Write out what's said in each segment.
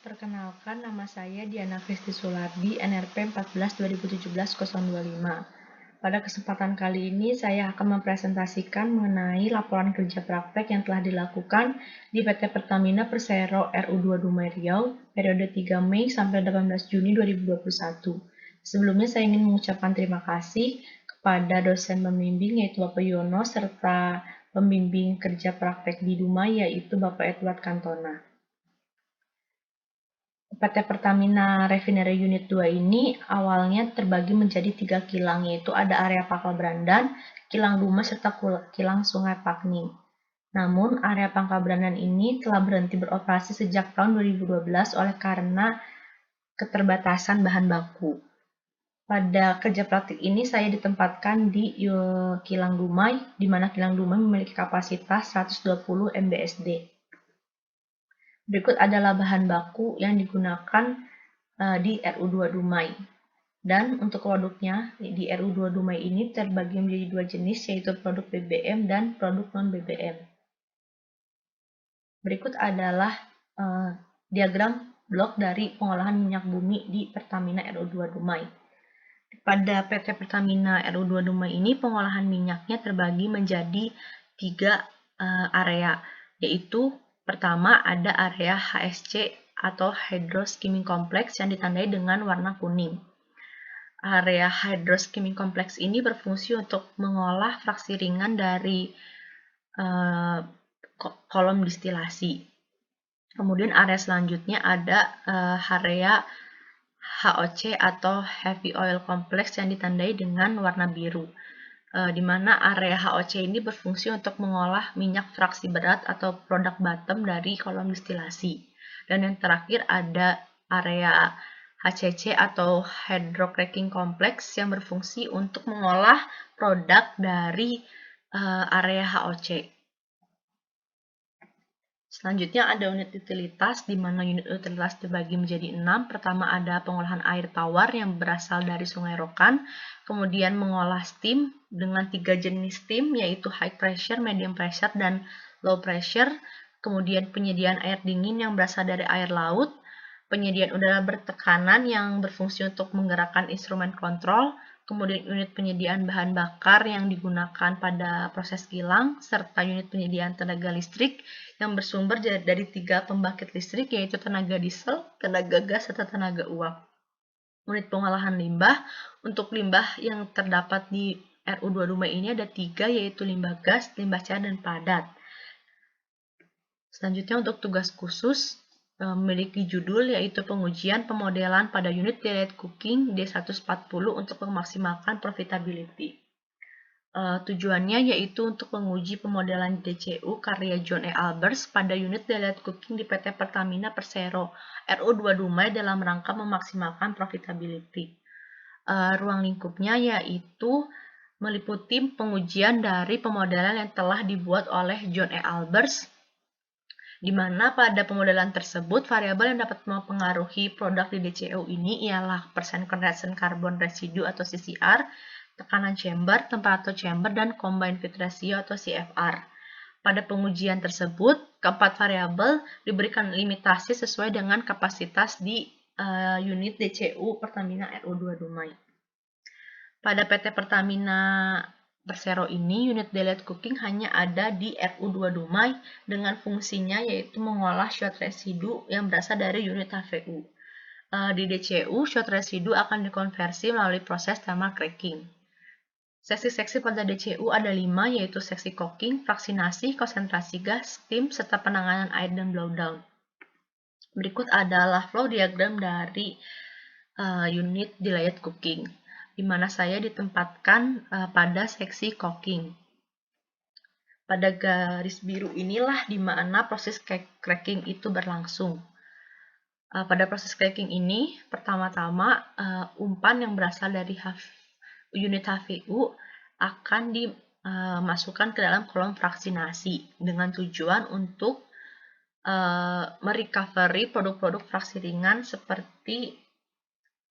Perkenalkan, nama saya Diana Kristi Sulardi, NRP 14/2017-025. Pada kesempatan kali ini, saya akan mempresentasikan mengenai laporan kerja praktek yang telah dilakukan di PT Pertamina Persero RU2 Dumai Riau, periode 3 Mei sampai 18 Juni 2021. Sebelumnya, saya ingin mengucapkan terima kasih kepada dosen pembimbing, yaitu Bapak Yono, serta pembimbing kerja praktek di Dumai, yaitu Bapak Edward Cantona. PT Pertamina Refinery Unit 2 ini awalnya terbagi menjadi 3 kilang, yaitu ada area Pangkal Brandan, Kilang Dumai, serta Kilang Sungai Pakning. Namun, area Pangkal Brandan ini telah berhenti beroperasi sejak tahun 2012 oleh karena keterbatasan bahan baku. Pada kerja praktik ini saya ditempatkan di Kilang Dumai, di mana Kilang Dumai memiliki kapasitas 120 MBSD. Berikut adalah bahan baku yang digunakan di RU2 Dumai. Dan untuk produknya di RU2 Dumai ini terbagi menjadi 2 jenis, yaitu produk BBM dan produk non-BBM. Berikut adalah diagram blok dari pengolahan minyak bumi di Pertamina RU2 Dumai. Pada PT Pertamina RU2 Dumai ini pengolahan minyaknya terbagi menjadi 3 area, yaitu pertama ada area HSC atau Hydroskimming Complex yang ditandai dengan warna kuning. Area Hydroskimming Complex ini berfungsi untuk mengolah fraksi ringan dari kolom distilasi. Kemudian area selanjutnya ada area HOC atau Heavy Oil Complex yang ditandai dengan warna biru, di mana area HOC ini berfungsi untuk mengolah minyak fraksi berat atau produk bottom dari kolom distilasi. Dan yang terakhir ada area HCC atau Hydrocracking Complex yang berfungsi untuk mengolah produk dari area HOC. Selanjutnya ada unit utilitas, di mana unit utilitas dibagi menjadi 6. Pertama ada pengolahan air tawar yang berasal dari Sungai Rokan, kemudian mengolah steam dengan 3 jenis steam, yaitu high pressure, medium pressure, dan low pressure, kemudian penyediaan air dingin yang berasal dari air laut, penyediaan udara bertekanan yang berfungsi untuk menggerakkan instrumen kontrol, kemudian unit penyediaan bahan bakar yang digunakan pada proses kilang, serta unit penyediaan tenaga listrik yang bersumber dari 3 pembangkit listrik, yaitu tenaga diesel, tenaga gas, serta tenaga uap. Unit pengolahan limbah, untuk limbah yang terdapat di RU2 Dumai ini ada 3, yaitu limbah gas, limbah cair, dan padat. Selanjutnya untuk tugas khusus, memiliki judul yaitu pengujian pemodelan pada unit delayed cooking D140 untuk memaksimalkan profitability. Tujuannya yaitu untuk menguji pemodelan DCU karya John E. Albers pada unit delayed cooking di PT Pertamina Persero RU2 Dumai dalam rangka memaksimalkan profitability. Ruang lingkupnya yaitu meliputi pengujian dari pemodelan yang telah dibuat oleh John E. Albers, di mana pada pemodelan tersebut variabel yang dapat mempengaruhi produk di DCU ini ialah persen condensed carbon residue atau CCR, tekanan chamber, temperatur chamber, dan combined feed ratio atau CFR. Pada pengujian tersebut, keempat variabel diberikan limitasi sesuai dengan kapasitas di unit DCU Pertamina RU2 Dumai. Pada PT Pertamina Persero ini, unit delayed cooking hanya ada di RU2 Dumai dengan fungsinya yaitu mengolah shot residue yang berasal dari unit HVU. Di DCU, shot residue akan dikonversi melalui proses thermal cracking. Seksi-seksi pada DCU ada 5, yaitu seksi cooking, fraksinasi, konsentrasi gas, steam, serta penanganan air dan blowdown. Berikut adalah flow diagram dari unit delayed cooking, di mana saya ditempatkan pada seksi cooking. Pada garis biru inilah di mana proses cracking itu berlangsung. Pada proses cracking ini, pertama-tama umpan yang berasal dari unit HVU akan dimasukkan ke dalam kolom fraksinasi dengan tujuan untuk merecovery produk-produk fraksi ringan seperti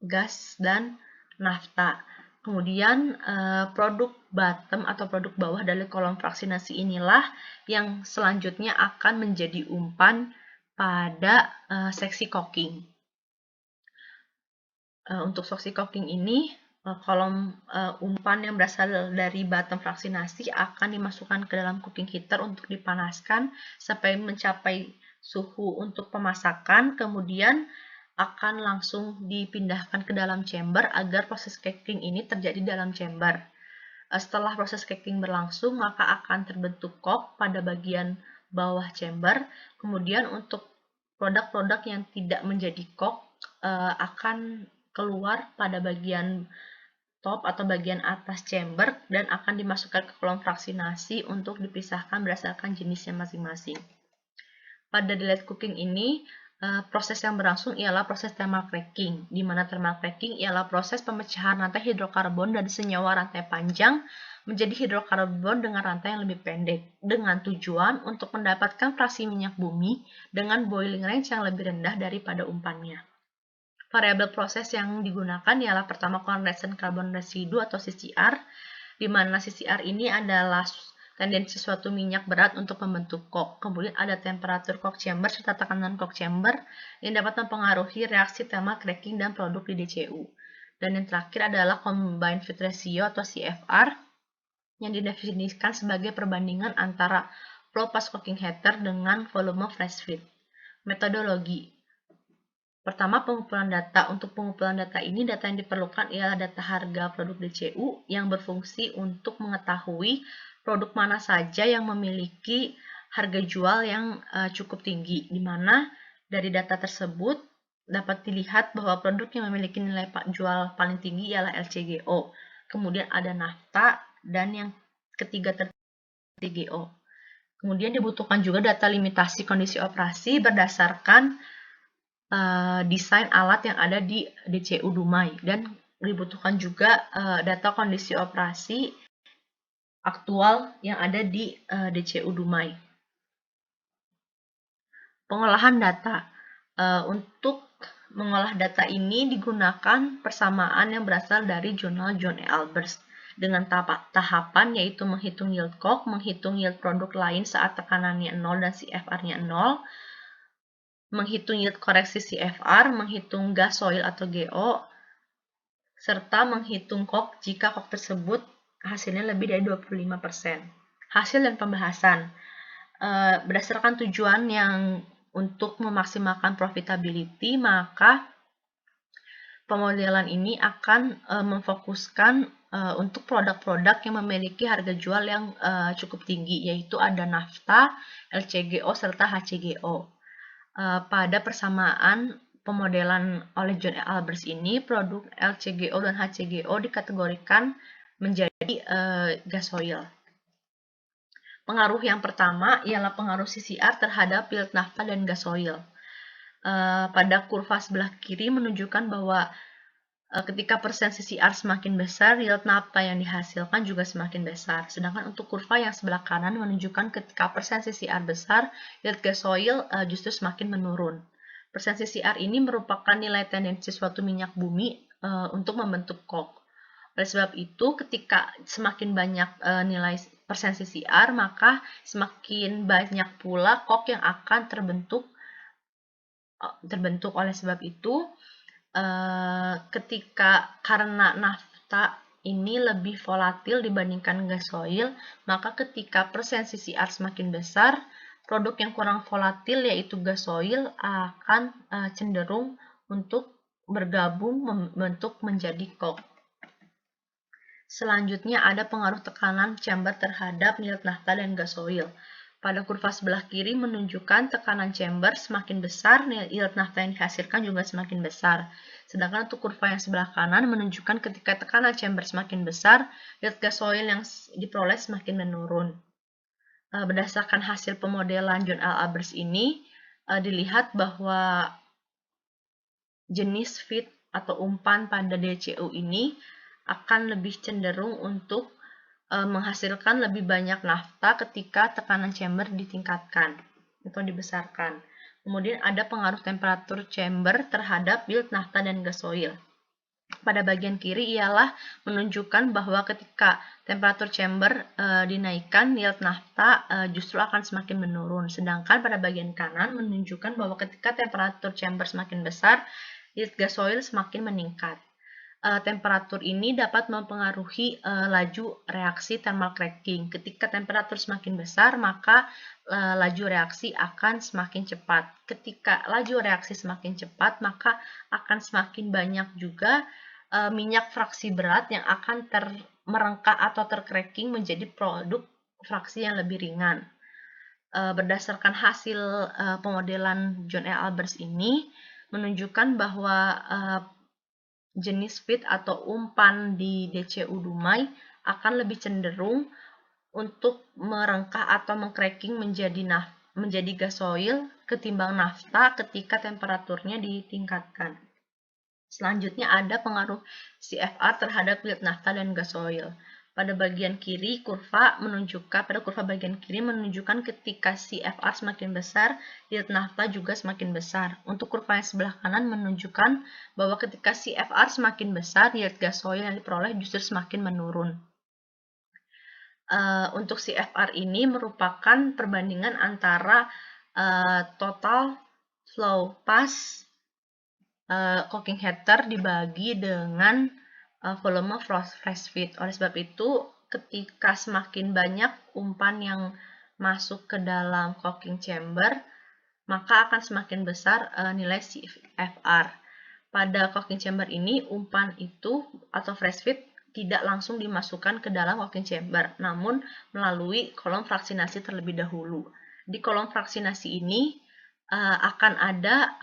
gas dan nafta. Kemudian produk bottom atau produk bawah dari kolom fraksinasi inilah yang selanjutnya akan menjadi umpan pada seksi cooking. Untuk seksi cooking ini, kolom umpan yang berasal dari bottom fraksinasi akan dimasukkan ke dalam cooking heater untuk dipanaskan sampai mencapai suhu untuk pemasakan, kemudian akan langsung dipindahkan ke dalam chamber agar proses cooking ini terjadi dalam chamber. Setelah proses cooking berlangsung, maka akan terbentuk kok pada bagian bawah chamber. Kemudian untuk produk-produk yang tidak menjadi kok akan keluar pada bagian top atau bagian atas chamber dan akan dimasukkan ke kolom fraksinasi untuk dipisahkan berdasarkan jenisnya masing-masing. Pada delayed cooking ini, proses yang berlangsung ialah proses thermal cracking, di mana thermal cracking ialah proses pemecahan rantai hidrokarbon dari senyawa rantai panjang menjadi hidrokarbon dengan rantai yang lebih pendek, dengan tujuan untuk mendapatkan fraksi minyak bumi dengan boiling range yang lebih rendah daripada umpannya. Variabel proses yang digunakan ialah pertama condensate carbon residue atau CCR, di mana CCR ini adalah tendensi suatu minyak berat untuk membentuk kok. Kemudian ada temperatur kok chamber serta tekanan kok chamber yang dapat mempengaruhi reaksi thermal cracking dan produk di DCU. Dan yang terakhir adalah combined feed ratio atau CFR yang didefinisikan sebagai perbandingan antara flow pas cooking heater dengan volume fresh feed. Metodologi. Pertama, pengumpulan data. Untuk pengumpulan data ini, data yang diperlukan ialah data harga produk DCU yang berfungsi untuk mengetahui produk mana saja yang memiliki harga jual yang cukup tinggi, di mana dari data tersebut dapat dilihat bahwa produk yang memiliki nilai jual paling tinggi ialah LCGO. Kemudian ada nafta dan yang ketiga TGO. Kemudian dibutuhkan juga data limitasi kondisi operasi berdasarkan desain alat yang ada di DCU Dumai, dan dibutuhkan juga data kondisi operasi aktual yang ada di DCU Dumai. Pengolahan data. Untuk mengolah data ini digunakan persamaan yang berasal dari jurnal John E. Albers dengan tahapan yaitu menghitung yield kok, menghitung yield produk lain saat tekanannya 0 dan CFR-nya 0, menghitung yield koreksi CFR, menghitung gas soil atau GO, serta menghitung kok jika kok tersebut hasilnya lebih dari 25%. Hasil dan pembahasan. Berdasarkan tujuan yang untuk memaksimalkan profitability, maka pemodelan ini akan memfokuskan untuk produk-produk yang memiliki harga jual yang cukup tinggi, yaitu ada nafta, LCGO, serta HCGO. Pada persamaan pemodelan oleh John E. Albers ini, produk LCGO dan HCGO dikategorikan menjadi gas oil. Pengaruh yang pertama ialah pengaruh CCR terhadap yield nafta dan gas oil. Pada kurva sebelah kiri menunjukkan bahwa ketika persen CCR semakin besar, yield nafta yang dihasilkan juga semakin besar. Sedangkan untuk kurva yang sebelah kanan menunjukkan ketika persen CCR besar, yield gas oil justru semakin menurun. Persen CCR ini merupakan nilai tendensi suatu minyak bumi untuk membentuk kok. Oleh sebab itu, ketika semakin banyak nilai persen CCR, maka semakin banyak pula kok yang akan terbentuk. Oleh sebab itu, ketika karena nafta ini lebih volatil dibandingkan gas oil, maka ketika persen CCR semakin besar, produk yang kurang volatil yaitu gas oil akan cenderung untuk bergabung membentuk menjadi kok. Selanjutnya ada pengaruh tekanan chamber terhadap yield nafta dan gas oil. Pada kurva sebelah kiri menunjukkan tekanan chamber semakin besar, yield nafta yang dihasilkan juga semakin besar. Sedangkan untuk kurva yang sebelah kanan menunjukkan ketika tekanan chamber semakin besar, yield gas oil yang diperoleh semakin menurun. Berdasarkan hasil pemodelan John L. Albers ini, dilihat bahwa jenis feed atau umpan pada DCU ini akan lebih cenderung untuk menghasilkan lebih banyak nafta ketika tekanan chamber ditingkatkan atau dibesarkan. Kemudian ada pengaruh temperatur chamber terhadap yield nafta dan gas oil. pada bagian kiri ialah menunjukkan bahwa ketika temperatur chamber dinaikkan, yield nafta justru akan semakin menurun. Sedangkan pada bagian kanan menunjukkan bahwa ketika temperatur chamber semakin besar, yield gasoil semakin meningkat. Temperatur ini dapat mempengaruhi laju reaksi thermal cracking. Ketika temperatur semakin besar, maka laju reaksi akan semakin cepat. Ketika laju reaksi semakin cepat, maka akan semakin banyak juga minyak fraksi berat yang akan merengkak atau tercracking menjadi produk fraksi yang lebih ringan. Berdasarkan hasil pemodelan John L. Albers ini menunjukkan bahwa jenis feed atau umpan di DCU Dumai akan lebih cenderung untuk merengkah atau mengcracking menjadi gasoil ketimbang nafta ketika temperaturnya ditingkatkan. Selanjutnya ada pengaruh CFR terhadap yield nafta dan gasoil. Pada bagian kiri kurva bagian kiri menunjukkan ketika CFR semakin besar, yield nafta juga semakin besar. Untuk kurva yang sebelah kanan menunjukkan bahwa ketika CFR semakin besar, yield gasoil yang diperoleh justru semakin menurun. Untuk CFR ini merupakan perbandingan antara total flow pass cooking heater dibagi dengan volume flash feed. Oleh sebab itu, ketika semakin banyak umpan yang masuk ke dalam cooking chamber, maka akan semakin besar nilai CFR. Pada cooking chamber ini, umpan itu atau flash feed tidak langsung dimasukkan ke dalam cooking chamber, namun melalui kolom fraksinasi terlebih dahulu. Di kolom fraksinasi ini akan ada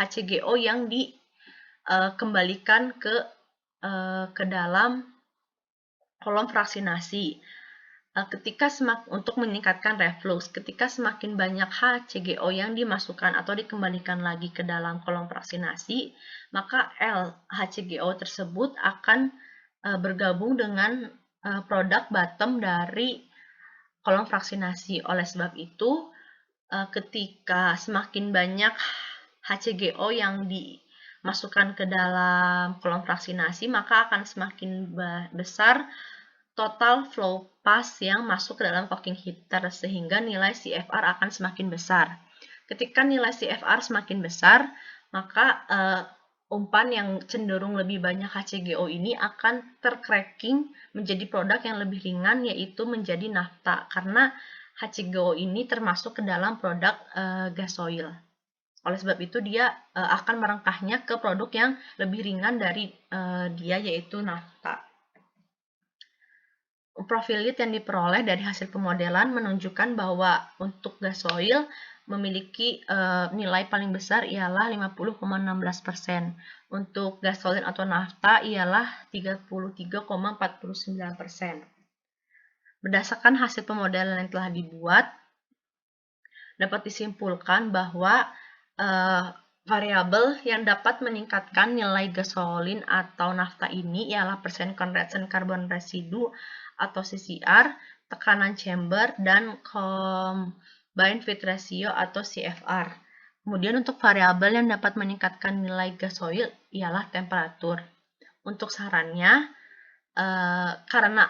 HCGO yang dikembalikan ke dalam kolom fraksinasi. Untuk meningkatkan reflux, ketika semakin banyak HCGO yang dimasukkan atau dikembalikan lagi ke dalam kolom fraksinasi, maka HCGO tersebut akan bergabung dengan produk bottom dari kolom fraksinasi. Oleh sebab itu, ketika semakin banyak HCGO yang dimasukkan ke dalam kolom fraksinasi, maka akan semakin besar total flow pass yang masuk ke dalam cooking heater, sehingga nilai CFR akan semakin besar. Ketika nilai CFR semakin besar, maka umpan yang cenderung lebih banyak HCGO ini akan tercracking menjadi produk yang lebih ringan, yaitu menjadi nafta, karena HCGO ini termasuk ke dalam produk gasoil. Oleh sebab itu, dia akan merengkahnya ke produk yang lebih ringan dari dia, yaitu nafta. Profil yield yang diperoleh dari hasil pemodelan menunjukkan bahwa untuk gasoil memiliki nilai paling besar ialah 50,16%. Untuk gasolin atau nafta ialah 33,49%. Berdasarkan hasil pemodelan yang telah dibuat, dapat disimpulkan bahwa variabel yang dapat meningkatkan nilai gasolin atau nafta ini ialah persen condenser karbon residu atau CCR, tekanan chamber, dan combined feed ratio atau CFR. Kemudian untuk variabel yang dapat meningkatkan nilai gasoil ialah temperatur. Untuk sarannya, karena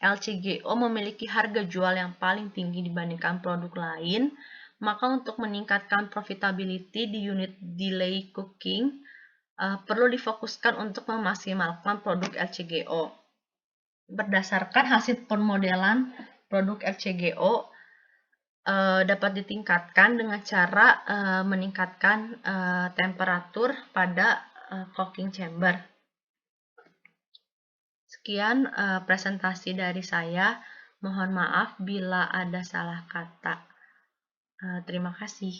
LCGO memiliki harga jual yang paling tinggi dibandingkan produk lain, maka untuk meningkatkan profitability di unit delay cooking, perlu difokuskan untuk memaksimalkan produk LCGO. Berdasarkan hasil pemodelan produk LCGO, dapat ditingkatkan dengan cara meningkatkan temperatur pada cooking chamber. Sekian presentasi dari saya. Mohon maaf bila ada salah kata. Terima kasih.